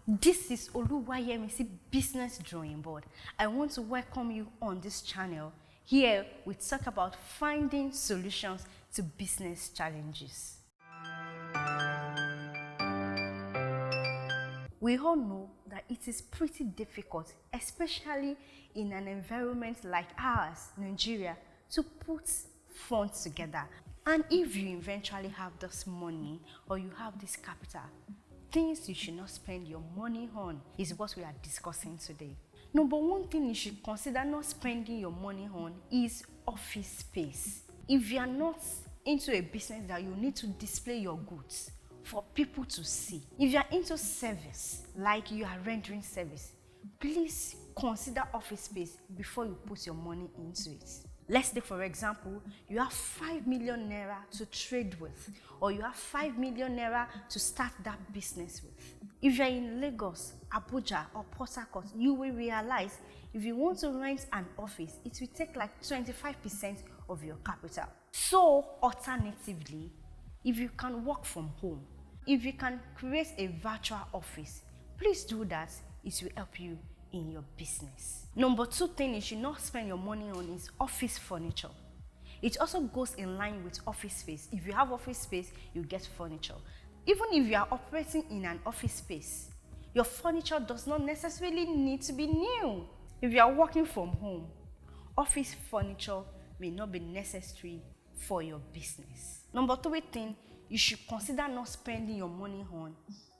This is Oluwayemisi Business Drawing Board. I want to welcome you on this channel. Here we talk about finding solutions to business challenges. We all know that it is pretty difficult, especially in an environment like ours, Nigeria, to put funds together. And if you eventually have this money or you have this capital, things you should not spend your money on is what we are discussing today. Number one thing you should consider not spending your money on is office space. If you are not into a business that you need to display your goods for people to see, if you are into service, like you are rendering service, please consider office space before you put your money into it. Let's take, for example, you have 5 million naira to trade with, or you have 5 million naira to start that business with. If you're in Lagos, Abuja, or Port Harcourt, you will realize if you want to rent an office, it will take like 25% of your capital. So, alternatively, if you can work from home, if you can create a virtual office, please do that. It will help you in your business. Number two thing you should not spend your money on is office furniture. It also goes in line with office space. If you have office space, you get furniture. Even if you are operating in an office space, your furniture does not necessarily need to be new. If you are working from home, office furniture may not be necessary for your business. Number three thing you should consider not spending your money on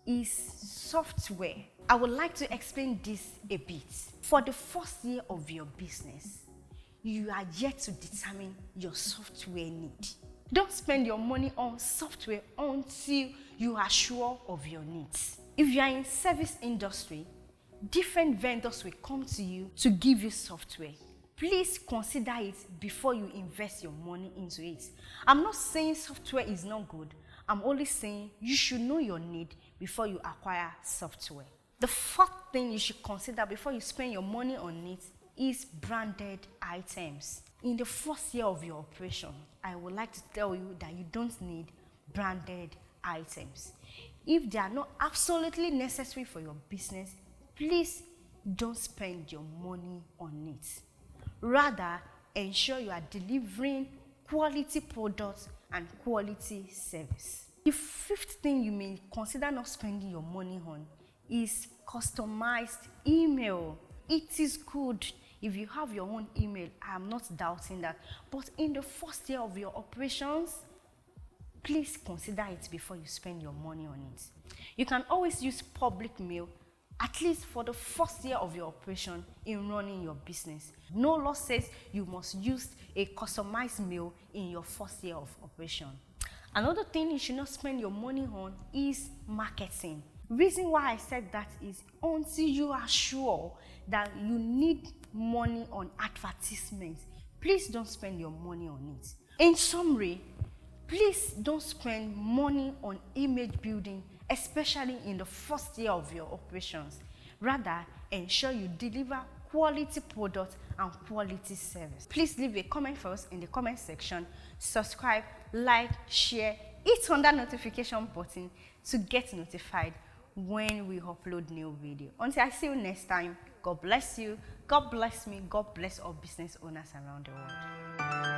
is software. I would like to explain this a bit. For the first year of your business, you are yet to determine your software need. Don't spend your money on software until you are sure of your needs. If you are in service industry, different vendors will come to you to give you software. Please consider it before you invest your money into it. I'm not saying software is not good. I'm only saying you should know your need before you acquire software. The fourth thing you should consider before you spend your money on it is branded items. In the first year of your operation, I would like to tell you that you don't need branded items. If they are not absolutely necessary for your business, please don't spend your money on it. Rather, ensure you are delivering quality products and quality service. The fifth thing you may consider not spending your money on is customized email. It is good if you have your own email. I'm not doubting that. But in the first year of your operations, please consider it before you spend your money on it. You can always use public mail, at least for the first year of your operation in running your business. No law says you must use a customized mail in your first year of operation. Another thing you should not spend your money on is marketing. Reason why I said that is until you are sure that you need money on advertisements, please don't spend your money on it. In summary, please don't spend money on image building, especially in the first year of your operations. Rather, ensure you deliver quality products and quality service. Please leave a comment for us in the comment section. Subscribe, like, share, hit on that notification button to get notified when we upload new video. Until I see you next time, God bless you, God bless me, God bless all business owners around the world.